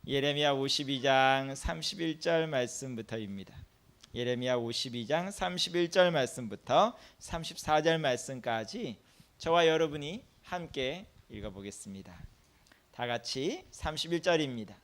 예레미야 52장 31절 말씀부터입니다. 예레미야 52장 31절 말씀부터 34절 말씀까지 저와 여러분이 함께 읽어보겠습니다. 다 같이 31절입니다.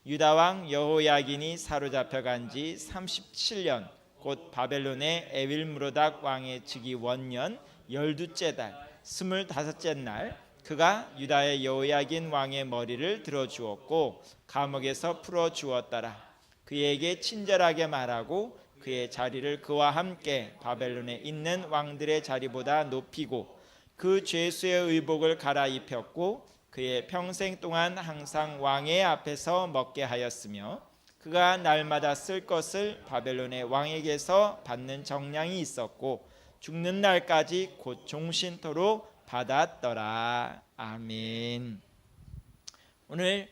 유다 왕 여호야긴이 사로잡혀간 지 37년 곧 바벨론의 에윌므로닥 왕의 즉위 원년 12째 달 25째 날 그가 유다의 여호야긴 왕의 머리를 들어주었고 감옥에서 풀어주었더라. 그에게 친절하게 말하고 그의 자리를 그와 함께 바벨론에 있는 왕들의 자리보다 높이고 그 죄수의 의복을 갈아입혔고 그의 평생 동안 항상 왕의 앞에서 먹게 하였으며 그가 날마다 쓸 것을 바벨론의 왕에게서 받는 정량이 있었고 죽는 날까지 곧 종신토록 받았더라. 아멘. 오늘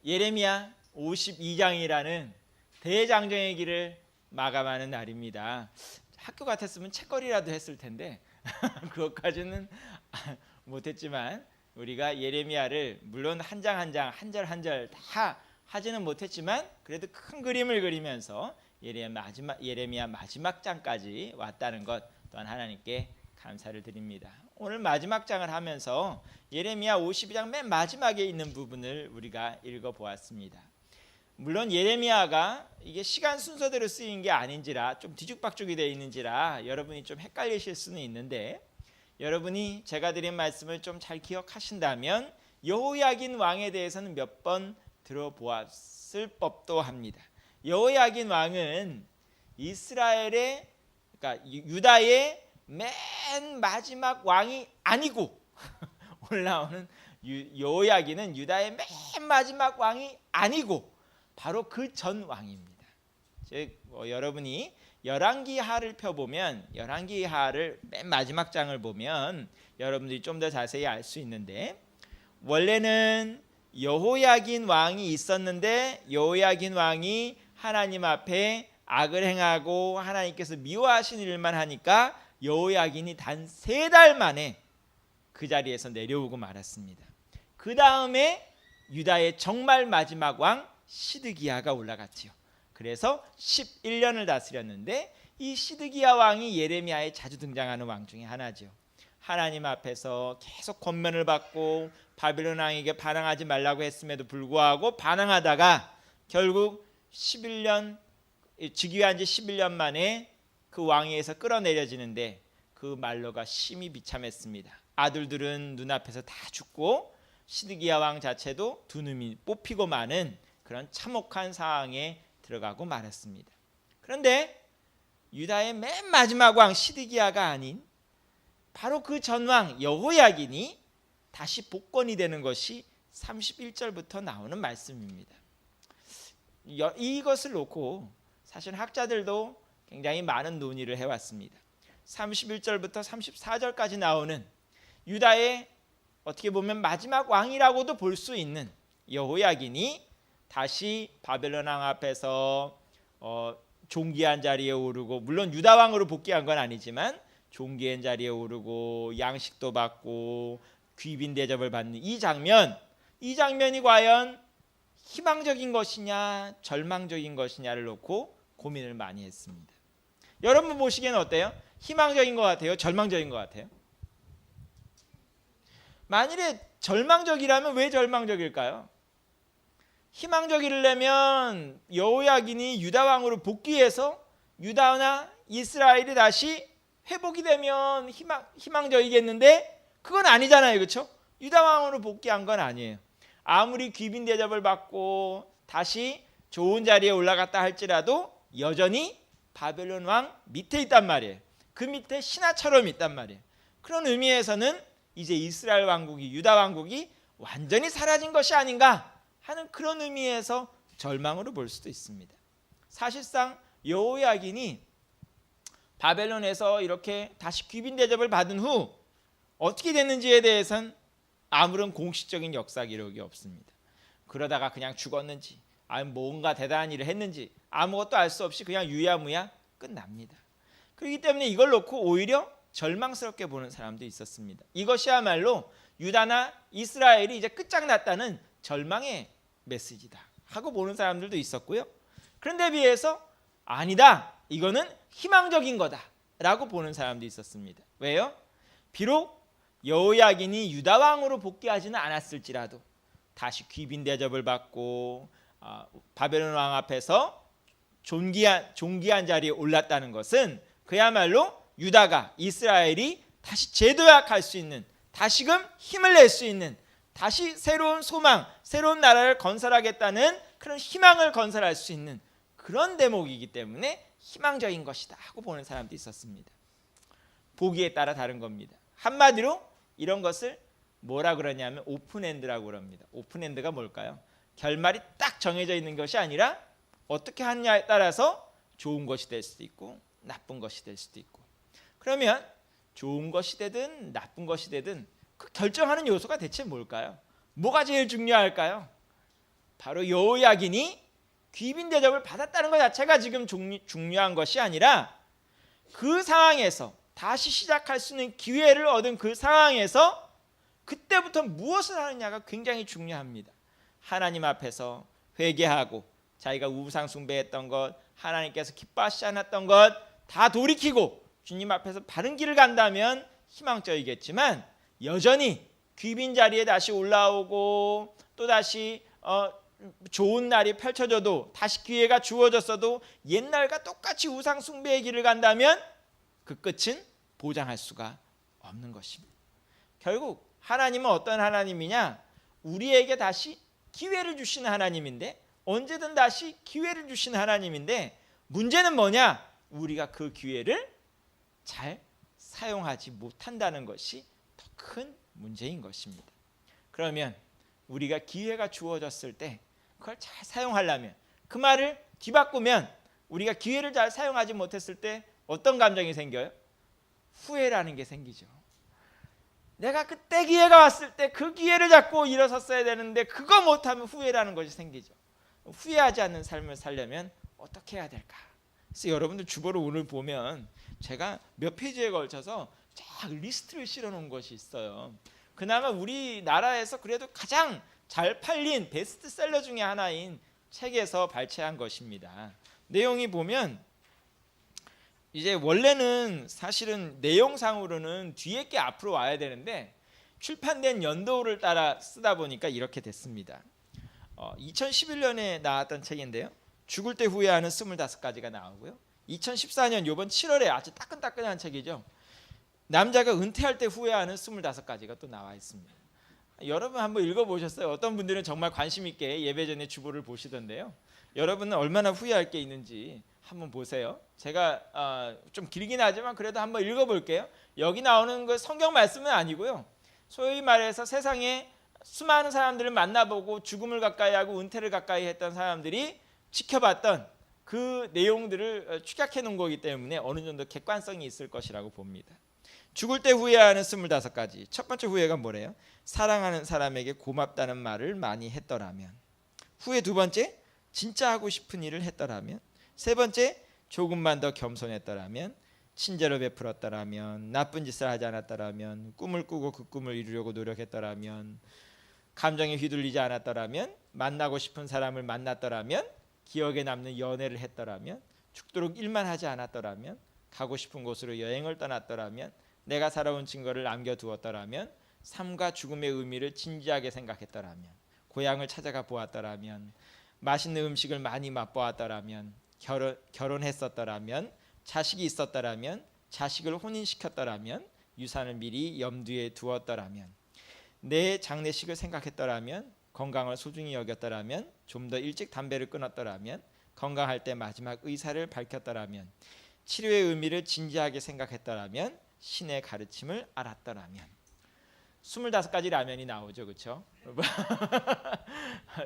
예레미야 52장이라는 대장정의 길을 마감하는 날입니다. 학교 같았으면 책거리라도 했을 텐데 그것까지는 못했지만 우리가 예레미야를 물론 한 장 한 장 한 절 한 절 다 하지는 못했지만 그래도 큰 그림을 그리면서 예레미야 마지막 장까지 왔다는 것 또한 하나님께 감사를 드립니다. 오늘 마지막 장을 하면서 예레미야 52장 맨 마지막에 있는 부분을 우리가 읽어보았습니다. 물론 예레미야가 이게 시간 순서대로 쓰인 게 아닌지라 좀 뒤죽박죽이 되어 있는지라 여러분이 좀 헷갈리실 수는 있는데 여러분이 제가 드린 말씀을 좀 잘 기억하신다면 여호야긴 왕에 대해서는 몇 번 들어보았을 법도 합니다. 여호야긴 왕은 이스라엘의 그러니까 유다의 맨 마지막 왕이 아니고 오늘 나오는 여호야긴은 유다의 맨 마지막 왕이 아니고 바로 그 전 왕입니다. 즉 여러분이 열왕기하를 펴보면 열왕기하를 맨 마지막 장을 보면 여러분들이 좀 더 자세히 알 수 있는데 원래는 여호야긴 왕이 있었는데 여호야긴 왕이 하나님 앞에 악을 행하고 하나님께서 미워하신 일만 하니까 여호야긴이 단 3달 만에 그 자리에서 내려오고 말았습니다. 그 다음에 유다의 정말 마지막 왕 시드기야가 올라갔지요. 그래서 11년을 다스렸는데 이 시드기야 왕이 예레미야에 자주 등장하는 왕 중에 하나죠. 하나님 앞에서 계속 권면을 받고 바벨론 왕에게 반항하지 말라고 했음에도 불구하고 반항하다가 결국 11년 즉위한 지 11년 만에 그 왕위에서 끌어내려지는데 그 말로가 심히 비참했습니다. 아들들은 눈앞에서 다 죽고 시드기야 왕 자체도 두 눈이 뽑히고 마는 그런 참혹한 상황에 들어가고 말았습니다. 그런데 유다의 맨 마지막 왕 시드기야가 아닌 바로 그 전왕 여호야긴이 다시 복권이 되는 것이 31절부터 나오는 말씀입니다. 이것을 놓고 사실 학자들도 굉장히 많은 논의를 해왔습니다. 31절부터 34절까지 나오는 유다의 어떻게 보면 마지막 왕이라고도 볼 수 있는 여호야긴이 다시 바벨론 왕 앞에서 존귀한 자리에 오르고 물론 유다 왕으로 복귀한 건 아니지만 존귀한 자리에 오르고 양식도 받고 귀빈 대접을 받는 이 장면이 과연 희망적인 것이냐 절망적인 것이냐를 놓고 고민을 많이 했습니다. 여러분 보시기에는 어때요? 희망적인 것 같아요? 절망적인 것 같아요? 만일에 절망적이라면 왜 절망적일까요? 희망적이려면 여호야긴이 유다 왕으로 복귀해서 유다나 이스라엘이 다시 회복이 되면 희망적이겠는데 그건 아니잖아요. 그렇죠? 유다 왕으로 복귀한 건 아니에요. 아무리 귀빈 대접을 받고 다시 좋은 자리에 올라갔다 할지라도 여전히 바벨론 왕 밑에 있단 말이에요. 그 밑에 신하처럼 있단 말이에요. 그런 의미에서는 이제 이스라엘 왕국이 유다 왕국이 완전히 사라진 것이 아닌가 하는 그런 의미에서 절망으로 볼 수도 있습니다. 사실상 여호야긴이 바벨론에서 이렇게 다시 귀빈 대접을 받은 후 어떻게 됐는지에 대해서는 아무런 공식적인 역사 기록이 없습니다. 그러다가 그냥 죽었는지 아니면 뭔가 대단한 일을 했는지 아무것도 알 수 없이 그냥 유야무야 끝납니다. 그렇기 때문에 이걸 놓고 오히려 절망스럽게 보는 사람도 있었습니다. 이것이야말로 유다나 이스라엘이 이제 끝장났다는 절망의 메시지다 하고 보는 사람들도 있었고요. 그런데 비해서 아니다, 이거는 희망적인 거다라고 보는 사람도 있었습니다. 왜요? 비록 여호야긴이 유다 왕으로 복귀하지는 않았을지라도 다시 귀빈 대접을 받고 바벨론 왕 앞에서 존귀한 자리에 올랐다는 것은 그야말로 유다가, 이스라엘이 다시 재도약할 수 있는, 다시금 힘을 낼 수 있는, 다시 새로운 소망, 새로운 나라를 건설하겠다는 그런 희망을 건설할 수 있는 그런 대목이기 때문에 희망적인 것이다 하고 보는 사람도 있었습니다. 보기에 따라 다른 겁니다. 한마디로 이런 것을 뭐라 그러냐면 오픈엔드라고 그럽니다. 오픈엔드가 뭘까요? 결말이 딱 정해져 있는 것이 아니라 어떻게 하느냐에 따라서 좋은 것이 될 수도 있고 나쁜 것이 될 수도 있고. 그러면 좋은 것이 되든 나쁜 것이 되든 그 결정하는 요소가 대체 뭘까요? 뭐가 제일 중요할까요? 바로 여호야긴이 귀빈 대접을 받았다는 것 자체가 지금 중요한 것이 아니라 그 상황에서 다시 시작할 수 있는 기회를 얻은 그 상황에서 그때부터 무엇을 하느냐가 굉장히 중요합니다. 하나님 앞에서 회개하고 자기가 우상 숭배했던 것, 하나님께서 기뻐하시지 않았던 것 다 돌이키고 주님 앞에서 바른 길을 간다면 희망적이겠지만, 여전히 귀빈 자리에 다시 올라오고 또 다시 좋은 날이 펼쳐져도 다시 기회가 주어졌어도 옛날과 똑같이 우상 숭배의 길을 간다면 그 끝은 보장할 수가 없는 것입니다. 결국 하나님은 어떤 하나님이냐? 우리에게 다시 기회를 주시는 하나님인데, 언제든 다시 기회를 주시는 하나님인데, 문제는 뭐냐? 우리가 그 기회를 잘 사용하지 못한다는 것이 더 큰 문제인 것입니다. 그러면 우리가 기회가 주어졌을 때 그걸 잘 사용하려면, 그 말을 뒤바꾸면 우리가 기회를 잘 사용하지 못했을 때 어떤 감정이 생겨요? 후회라는 게 생기죠. 내가 그때 기회가 왔을 때 그 기회를 잡고 일어섰어야 되는데 그거 못하면 후회라는 것이 생기죠. 후회하지 않는 삶을 살려면 어떻게 해야 될까? 그래서 여러분들 주보를 오늘 보면 제가 몇 페이지에 걸쳐서 쫙 리스트를 실어놓은 것이 있어요. 그나마 우리나라에서 그래도 가장 잘 팔린 베스트셀러 중에 하나인 책에서 발췌한 것입니다. 내용이 보면 이제 원래는 사실은 내용상으로는 뒤에 게 앞으로 와야 되는데 출판된 연도를 따라 쓰다 보니까 이렇게 됐습니다. 2011년에 나왔던 책인데요. 죽을 때 후회하는 25가지가 나오고요. 2014년 이번 7월에 아주 따끈따끈한 책이죠. 남자가 은퇴할 때 후회하는 25가지가 또 나와 있습니다. 여러분 한번 읽어보셨어요? 어떤 분들은 정말 관심 있게 예배 전에 주보를 보시던데요. 여러분은 얼마나 후회할 게 있는지 한번 보세요. 제가 좀 길긴 하지만 그래도 한번 읽어볼게요. 여기 나오는 그 성경 말씀은 아니고요. 소위 말해서 세상에 수많은 사람들을 만나보고 죽음을 가까이 하고 은퇴를 가까이 했던 사람들이 지켜봤던 그 내용들을 축약해 놓은 거기 때문에 어느 정도 객관성이 있을 것이라고 봅니다. 죽을 때 후회하는 25가지. 첫 번째 후회가 뭐래요? 사랑하는 사람에게 고맙다는 말을 많이 했더라면. 후회 두 번째, 진짜 하고 싶은 일을 했더라면. 세 번째, 조금만 더 겸손했더라면. 친절을 베풀었더라면. 나쁜 짓을 하지 않았더라면. 꿈을 꾸고 그 꿈을 이루려고 노력했더라면. 감정에 휘둘리지 않았더라면. 만나고 싶은 사람을 만났더라면. 기억에 남는 연애를 했더라면. 죽도록 일만 하지 않았더라면. 가고 싶은 곳으로 여행을 떠났더라면. 내가 살아온 증거를 남겨두었더라면. 삶과 죽음의 의미를 진지하게 생각했더라면. 고향을 찾아가 보았더라면. 맛있는 음식을 많이 맛보았더라면. 결혼했었더라면. 자식이 있었더라면. 자식을 혼인시켰더라면. 유산을 미리 염두에 두었더라면. 내 장례식을 생각했더라면. 건강을 소중히 여겼더라면. 좀 더 일찍 담배를 끊었더라면. 건강할 때 마지막 의사를 밝혔더라면. 치료의 의미를 진지하게 생각했더라면. 신의 가르침을 알았더라면. 25가지 라면이 나오죠, 그렇죠?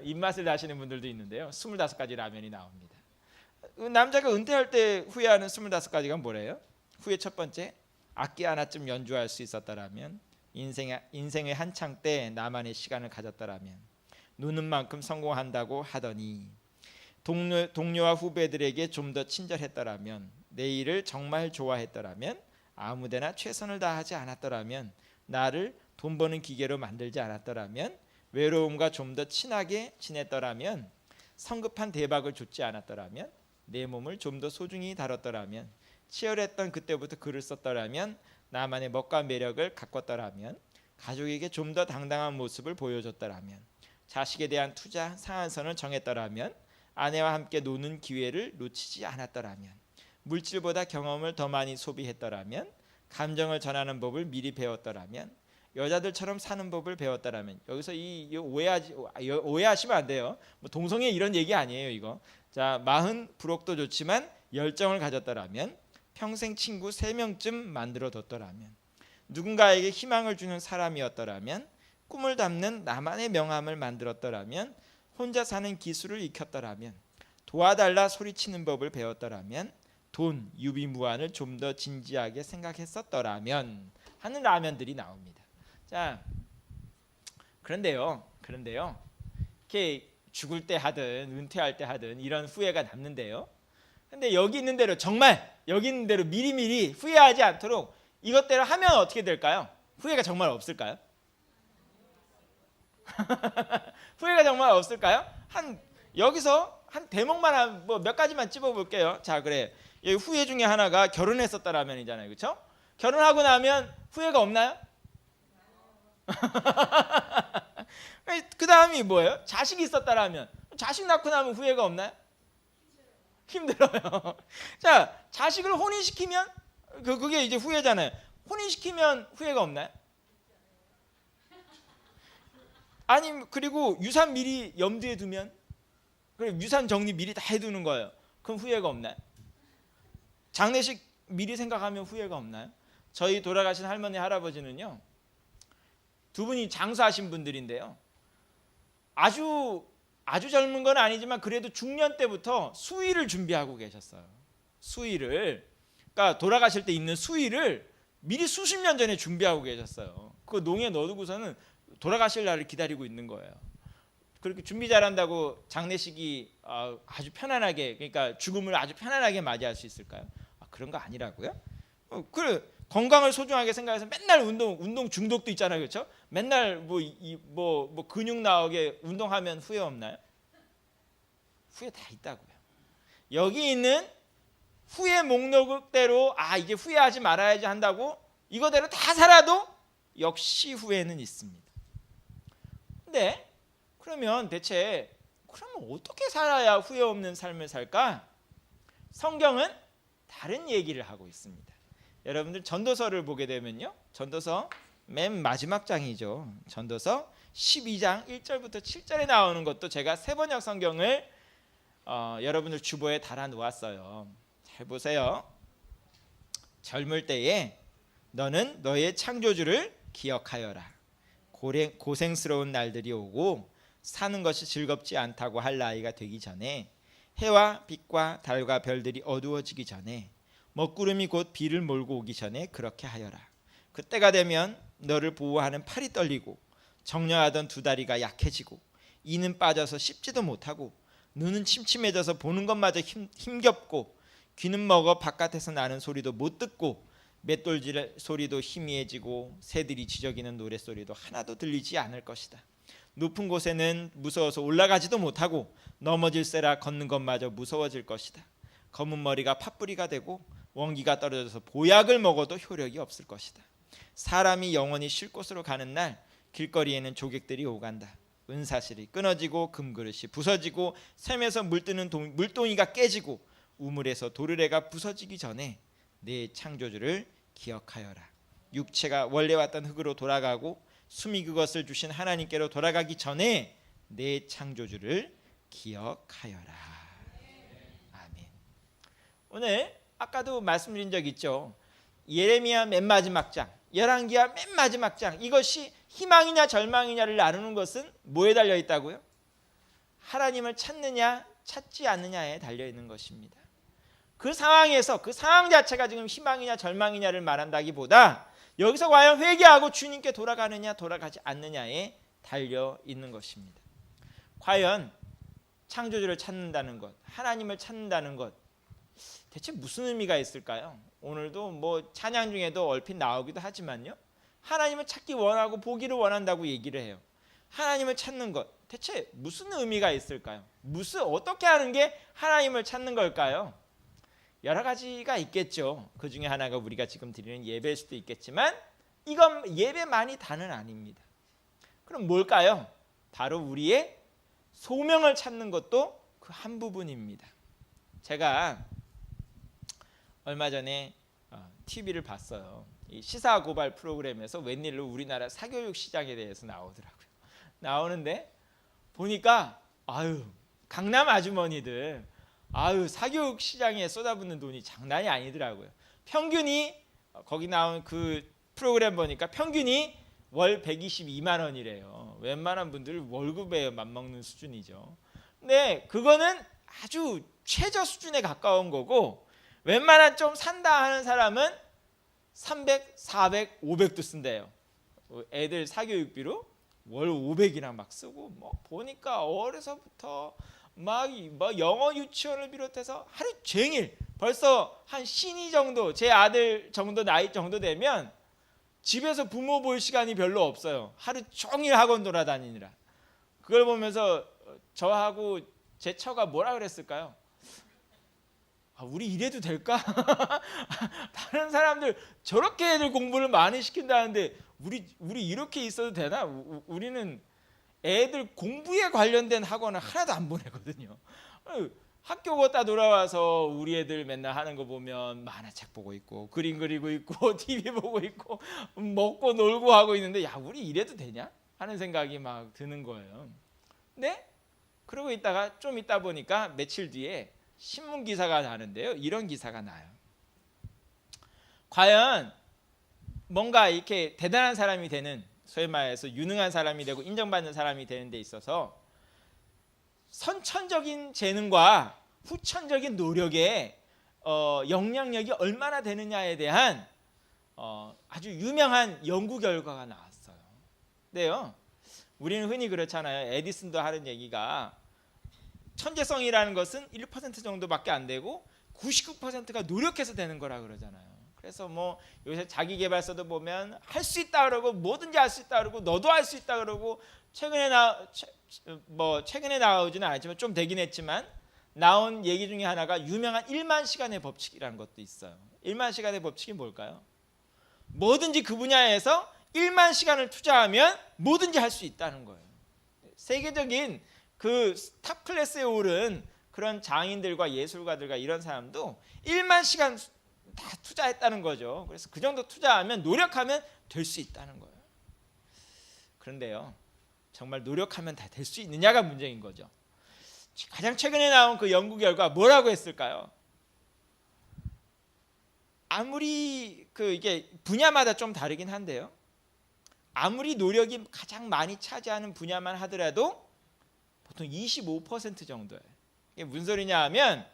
입맛을 다시는 분들도 있는데요. 25가지 라면이 나옵니다. 남자가 은퇴할 때 후회하는 25가지가 뭐래요? 후회 첫 번째, 악기 하나쯤 연주할 수 있었더라면. 인생의 한창 때 나만의 시간을 가졌더라면. 노는 만큼 성공한다고 하더니. 동료와 후배들에게 좀 더 친절했더라면. 내 일을 정말 좋아했더라면. 아무데나 최선을 다하지 않았더라면. 나를 돈 버는 기계로 만들지 않았더라면. 외로움과 좀 더 친하게 지냈더라면, 성급한 대박을 줬지 않았더라면, 내 몸을 좀 더 소중히 다뤘더라면, 치열했던 그때부터 글을 썼더라면, 나만의 멋과 매력을 가꿨더라면, 가족에게 좀 더 당당한 모습을 보여줬더라면, 자식에 대한 투자 상한선을 정했더라면, 아내와 함께 노는 기회를 놓치지 않았더라면, 물질보다 경험을 더 많이 소비했더라면, 감정을 전하는 법을 미리 배웠더라면, 여자들처럼 사는 법을 배웠더라면. 여기서 이 오해하시면 안 돼요. 뭐 동성애 이런 얘기 아니에요 이거. 자, 마흔 부록도 좋지만 열정을 가졌더라면, 평생 친구 3명쯤 만들어뒀더라면, 누군가에게 희망을 주는 사람이었더라면, 꿈을 담는 나만의 명함을 만들었더라면, 혼자 사는 기술을 익혔더라면, 도와달라 소리치는 법을 배웠더라면, 돈, 유비무환을 좀 더 진지하게 생각했었더라면 하는 라면들이 나옵니다. 자, 그런데요, 이렇게 죽을 때 하든 은퇴할 때 하든 이런 후회가 남는데요. 근데 여기 있는 대로, 정말 여기 있는 대로 미리미리 후회하지 않도록 이것대로 하면 어떻게 될까요? 후회가 정말 없을까요? 후회가 정말 없을까요? 여기서 한 대목만 뭐 몇 가지만 찝어볼게요. 자, 그래. 이 후회 중에 하나가 결혼했었다라면이잖아요, 그렇죠? 결혼하고 나면 후회가 없나요? 그 다음이 뭐예요? 자식이 있었다라면, 자식 낳고 나면 후회가 없나요? 힘들어요. 자, 자식을 혼인시키면 그게 이제 후회잖아요. 혼인시키면 후회가 없나요? 아니, 그리고 유산 미리 염두에 두면, 그리고 유산 정리 미리 다 해두는 거예요. 그럼 후회가 없나요? 장례식 미리 생각하면 후회가 없나요? 저희 돌아가신 할머니 할아버지는요, 두 분이 장수하신 분들인데요, 아주 젊은 건 아니지만 그래도 중년 때부터 수의를 준비하고 계셨어요. 수의를, 그러니까 돌아가실 때 입는 수의를 미리 수십 년 전에 준비하고 계셨어요. 그 농에 넣어두고서는 돌아가실 날을 기다리고 있는 거예요. 그렇게 준비 잘한다고 장례식이 아주 편안하게, 그러니까 죽음을 아주 편안하게 맞이할 수 있을까요? 그런 거 아니라고요? 그래, 건강을 소중하게 생각해서 맨날 운동 중독도 있잖아요, 그렇죠? 맨날 뭐 근육 나오게 운동하면 후회 없나요? 후회 다 있다고요. 여기 있는 후회 목록대로 이제 후회하지 말아야지 한다고 이거대로 다 살아도 역시 후회는 있습니다. 근데 그러면 대체 어떻게 살아야 후회 없는 삶을 살까? 성경은 다른 얘기를 하고 있습니다. 여러분들 전도서를 보게 되면요, 전도서 맨 마지막 장이죠. 전도서 12장 1절부터 7절에 나오는 것도 제가 세번역 성경을 여러분들 주보에 달아 놓았어요. 잘 보세요. 젊을 때에 너는 너의 창조주를 기억하여라. 고생스러운 날들이 오고 사는 것이 즐겁지 않다고 할 나이가 되기 전에, 해와 빛과 달과 별들이 어두워지기 전에, 먹구름이 곧 비를 몰고 오기 전에 그렇게 하여라. 그때가 되면 너를 보호하는 팔이 떨리고 정령하던 두 다리가 약해지고 이는 빠져서 씹지도 못하고 눈은 침침해져서 보는 것마저 힘겹고 귀는 먹어 바깥에서 나는 소리도 못 듣고 맷돌질 소리도 희미해지고 새들이 지저귀는 노랫소리도 하나도 들리지 않을 것이다. 높은 곳에는 무서워서 올라가지도 못하고 넘어질세라 걷는 것마저 무서워질 것이다. 검은 머리가 팥뿌리가 되고 원기가 떨어져서 보약을 먹어도 효력이 없을 것이다. 사람이 영원히 쉴 곳으로 가는 날 길거리에는 조객들이 오간다. 은사슬이 끊어지고 금그릇이 부서지고 샘에서 물뜨는 물동이가 깨지고 우물에서 도르래가 부서지기 전에 내 창조주를 기억하여라. 육체가 원래 왔던 흙으로 돌아가고 숨이 그것을 주신 하나님께로 돌아가기 전에 내 창조주를 기억하여라. 아멘. 오늘 아까도 말씀드린 적 있죠. 예레미야 맨 마지막 장, 열왕기하 맨 마지막 장, 이것이 희망이냐 절망이냐를 나누는 것은 뭐에 달려 있다고요? 하나님을 찾느냐 찾지 않느냐에 달려 있는 것입니다. 그 상황에서 그 상황 자체가 지금 희망이냐 절망이냐를 말한다기보다 여기서 과연 회개하고 주님께 돌아가느냐 돌아가지 않느냐에 달려 있는 것입니다. 과연 창조주를 찾는다는 것, 하나님을 찾는다는 것, 대체 무슨 의미가 있을까요? 오늘도 뭐 찬양 중에도 얼핏 나오기도 하지만요, 하나님을 찾기 원하고 보기를 원한다고 얘기를 해요. 하나님을 찾는 것 대체 무슨 의미가 있을까요? 어떻게 하는 게 하나님을 찾는 걸까요? 여러 가지가 있겠죠. 그 중에 하나가 우리가 지금 드리는 예배일 수도 있겠지만 이건 예배만이 다는 아닙니다. 그럼 뭘까요? 바로 우리의 소명을 찾는 것도 그 한 부분입니다. 제가 얼마 전에 TV를 봤어요. 이 시사 고발 프로그램에서 웬일로 우리나라 사교육 시장에 대해서 나오더라고요. 나오는데 보니까 강남 아주머니들 사교육 시장에 쏟아붓는 돈이 장난이 아니더라고요. 평균이 거기 나온 그 프로그램 보니까 평균이 월 122만 원이래요. 웬만한 분들 월급에 맞먹는 수준이죠. 근데 그거는 아주 최저 수준에 가까운 거고 웬만한 좀 산다 하는 사람은 300, 400, 500도 쓴대요. 애들 사교육비로 월 500이나 막 쓰고 보니까 어려서부터 막 영어 유치원을 비롯해서 하루 종일 벌써 한 신이 정도 제 아들 정도 나이 정도 되면 집에서 부모 볼 시간이 별로 없어요. 하루 종일 학원 돌아다니느라. 그걸 보면서 저하고 제 처가 뭐라 그랬을까요? 우리 이래도 될까? 다른 사람들 저렇게 애들 공부를 많이 시킨다는데 우리 이렇게 있어도 되나? 우리는 애들 공부에 관련된 학원을 하나도 안 보내거든요. 학교 갔다 돌아와서 우리 애들 맨날 하는 거 보면 만화책 보고 있고 그림 그리고 있고 TV 보고 있고 먹고 놀고 하고 있는데 우리 이래도 되냐? 하는 생각이 막 드는 거예요. 근데 그러고 있다가 좀 있다 보니까 며칠 뒤에 신문 기사가 나는데요. 이런 기사가 나요. 과연 뭔가 이렇게 대단한 사람이 되는 소위 말해서 유능한 사람이 되고 인정받는 사람이 되는 데 있어서 선천적인 재능과 후천적인 노력의 영향력이 얼마나 되느냐에 대한 아주 유명한 연구 결과가 나왔어요. 근데요, 우리는 흔히 그렇잖아요. 에디슨도 하는 얘기가 천재성이라는 것은 1% 정도밖에 안 되고 99%가 노력해서 되는 거라 그러잖아요. 그래서 요새 자기계발서도 보면 할 수 있다 그러고 뭐든지 할 수 있다 그러고 너도 할 수 있다 그러고 최근에 나오지는 않았지만 좀 되긴 했지만 나온 얘기 중에 하나가 유명한 1만 시간의 법칙이라는 것도 있어요. 1만 시간의 법칙이 뭘까요? 뭐든지 그 분야에서 1만 시간을 투자하면 뭐든지 할 수 있다는 거예요. 세계적인 그 탑 클래스에 오른 그런 장인들과 예술가들과 이런 사람도 1만 시간 다 투자했다는 거죠. 그래서 그 정도 투자하면 노력하면 될 수 있다는 거예요. 그런데요, 정말 노력하면 다 될 수 있느냐가 문제인 거죠. 가장 최근에 나온 그 연구 결과 뭐라고 했을까요? 아무리 이게 분야마다 좀 다르긴 한데요. 아무리 노력이 가장 많이 차지하는 분야만 하더라도 보통 25% 정도예요. 이게 무슨 소리냐 하면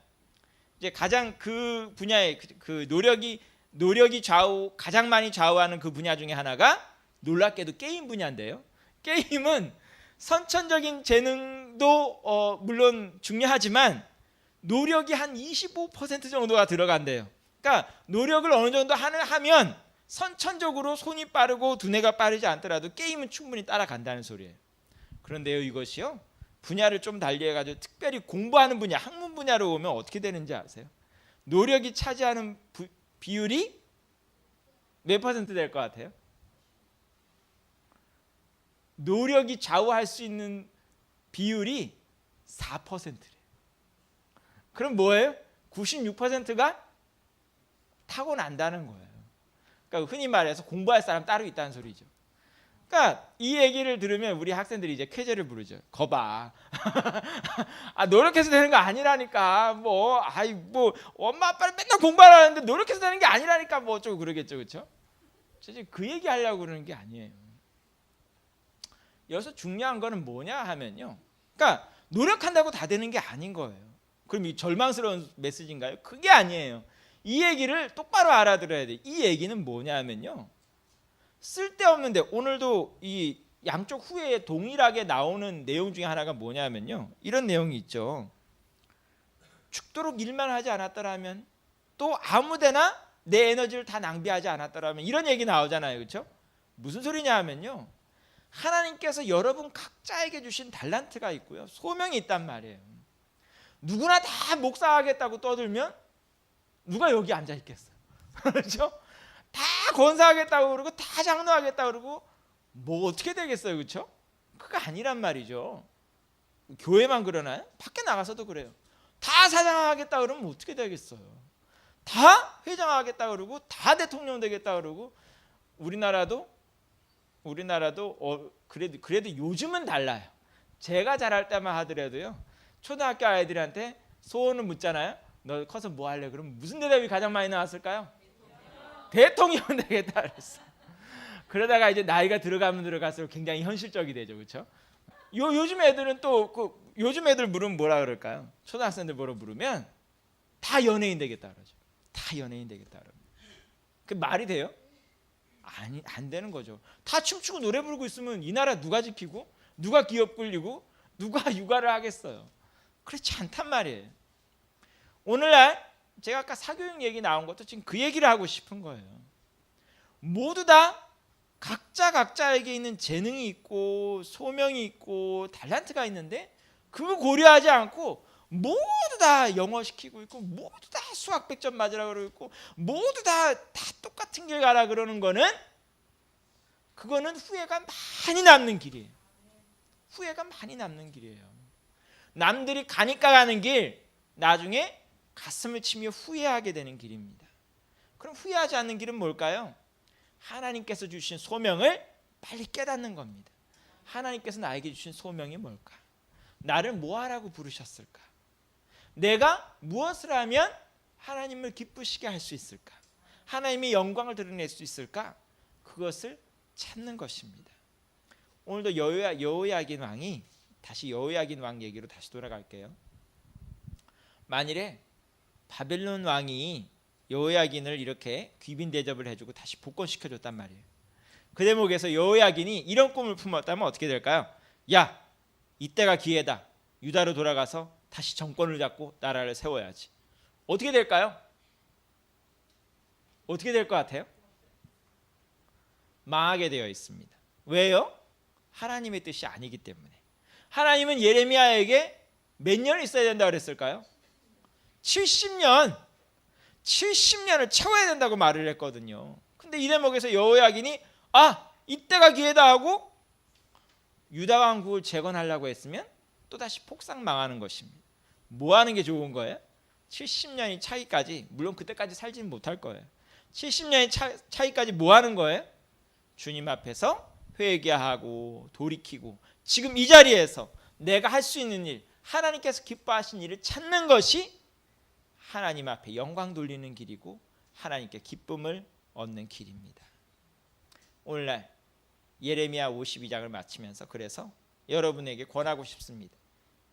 이제 가장 그 분야의 그 노력이 가장 많이 좌우하는 그 분야 중에 하나가 놀랍게도 게임 분야인데요. 게임은 선천적인 재능도 물론 중요하지만 노력이 한 25% 정도가 들어간대요. 그러니까 노력을 어느 정도 하면 선천적으로 손이 빠르고 두뇌가 빠르지 않더라도 게임은 충분히 따라간다는 소리예요. 그런데요, 이것이요, 분야를 좀 달리해가지고 특별히 공부하는 분야, 학문 분야로 오면 어떻게 되는지 아세요? 노력이 차지하는 비율이 몇 퍼센트 될 것 같아요? 노력이 좌우할 수 있는 비율이 4%래요. 그럼 뭐예요? 96%가 타고난다는 거예요. 그러니까 흔히 말해서 공부할 사람 따로 있다는 소리죠. 그러니까 이 얘기를 들으면 우리 학생들이 이제 쾌재를 부르죠. 거봐. 노력해서 되는 거 아니라니까. 엄마 아빠는 맨날 공부하라는데 노력해서 되는 게 아니라니까 어쩌고 그러겠죠. 그렇죠? 사실 그 얘기 하려고 그러는 게 아니에요. 여기서 중요한 거는 뭐냐 하면요. 그러니까 노력한다고 다 되는 게 아닌 거예요. 그럼 이 절망스러운 메시지인가요? 그게 아니에요. 이 얘기를 똑바로 알아들어야 돼요. 이 얘기는 뭐냐 하면요. 쓸데없는데 오늘도 이 양쪽 후에 동일하게 나오는 내용 중에 하나가 뭐냐면요. 이런 내용이 있죠. 죽도록 일만 하지 않았더라면, 또 아무데나 내 에너지를 다 낭비하지 않았더라면, 이런 얘기 나오잖아요. 그렇죠? 무슨 소리냐 하면요. 하나님께서 여러분 각자에게 주신 달란트가 있고요, 소명이 있단 말이에요. 누구나 다 목사하겠다고 떠들면 누가 여기 앉아 있겠어요? 그렇죠? 다 권사하겠다고 그러고 다 장로하겠다고 그러고 뭐 어떻게 되겠어요? 그렇죠? 그거 아니란 말이죠. 교회만 그러나요? 밖에 나가서도 그래요. 다 사장하겠다 그러면 어떻게 되겠어요? 다 회장하겠다 그러고 다 대통령 되겠다 그러고 우리나라도 그래도 요즘은 달라요. 제가 자랄 때만 하더라도요, 초등학교 아이들한테 소원을 묻잖아요. 너 커서 뭐 할래? 그럼 무슨 대답이 가장 많이 나왔을까요? 대통령 되겠다 그랬어. 그러다가 이제 나이가 들어가면 들어갈수록 굉장히 현실적이 되죠, 그렇죠? 요즘 애들은 또 요즘 애들 물으면 뭐라 그럴까요? 초등학생들 물으면 다 연예인 되겠다 그러죠. 다 연예인 되겠다 그러면 그 말이 돼요? 아니, 안 되는 거죠. 다 춤추고 노래 부르고 있으면 이 나라 누가 지키고 누가 기업 굴리고 누가 육아를 하겠어요? 그렇지 않단 말이에요. 오늘날 제가 아까 사교육 얘기 나온 것도 지금 그 얘기를 하고 싶은 거예요. 모두 다 각자에게 있는 재능이 있고 소명이 있고 달란트가 있는데 그거 고려하지 않고 모두 다 영어 시키고 있고 모두 다 수학 100점 맞으라 그러고 있고 모두 다 똑같은 길 가라 그러는 그거는 후회가 많이 남는 길이에요. 후회가 많이 남는 길이에요. 남들이 가니까 가는 길, 나중에 가슴을 치며 후회하게 되는 길입니다. 그럼 후회하지 않는 길은 뭘까요? 하나님께서 주신 소명을 빨리 깨닫는 겁니다. 하나님께서 나에게 주신 소명이 뭘까? 나를 뭐하라고 부르셨을까? 내가 무엇을 하면 하나님을 기쁘시게 할 수 있을까? 하나님의 영광을 드러낼 수 있을까? 그것을 찾는 것입니다. 오늘도 여호야긴 왕이 다시 여호야긴 왕 얘기로 다시 돌아갈게요. 만일에 바벨론 왕이 여호야긴을 이렇게 귀빈 대접을 해주고 다시 복권시켜줬단 말이에요. 그 대목에서 여호야긴이 이런 꿈을 품었다면 어떻게 될까요? 야, 이때가 기회다. 유다로 돌아가서 다시 정권을 잡고 나라를 세워야지. 어떻게 될까요? 어떻게 될 것 같아요? 망하게 되어 있습니다. 왜요? 하나님의 뜻이 아니기 때문에. 하나님은 예레미야에게 몇 년 있어야 된다고 그랬을까요? 70년을 채워야 된다고 말을 했거든요. 근데 이 대목에서 여호야긴이 이때가 기회다 하고 유다 왕국을 재건하려고 했으면 또다시 폭삭 망하는 것입니다. 뭐 하는 게 좋은 거예요? 70년이 차이까지, 물론 그때까지 살지는 못할 거예요. 70년의 차이까지 뭐 하는 거예요? 주님 앞에서 회개하고 돌이키고 지금 이 자리에서 내가 할 수 있는 일, 하나님께서 기뻐하신 일을 찾는 것이 하나님 앞에 영광 돌리는 길이고 하나님께 기쁨을 얻는 길입니다. 오늘날 예레미야 52장을 마치면서 그래서 여러분에게 권하고 싶습니다.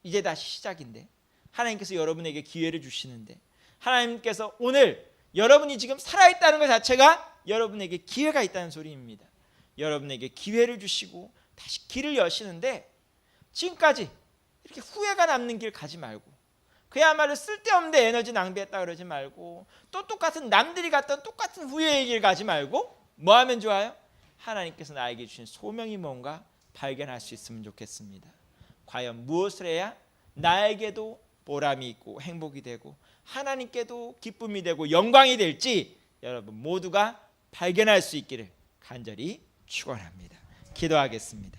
이제 다시 시작인데 하나님께서 여러분에게 기회를 주시는데 하나님께서 오늘 여러분이 지금 살아있다는 것 자체가 여러분에게 기회가 있다는 소리입니다. 여러분에게 기회를 주시고 다시 길을 여시는데 지금까지 이렇게 후회가 남는 길 가지 말고 그야말로 쓸데없는 에너지 낭비했다 그러지 말고 또 똑같은 남들이 갔던 똑같은 후회의 길 가지 말고 뭐 하면 좋아요? 하나님께서 나에게 주신 소명이 뭔가 발견할 수 있으면 좋겠습니다. 과연 무엇을 해야 나에게도 보람이 있고 행복이 되고 하나님께도 기쁨이 되고 영광이 될지 여러분 모두가 발견할 수 있기를 간절히 축원합니다. 기도하겠습니다.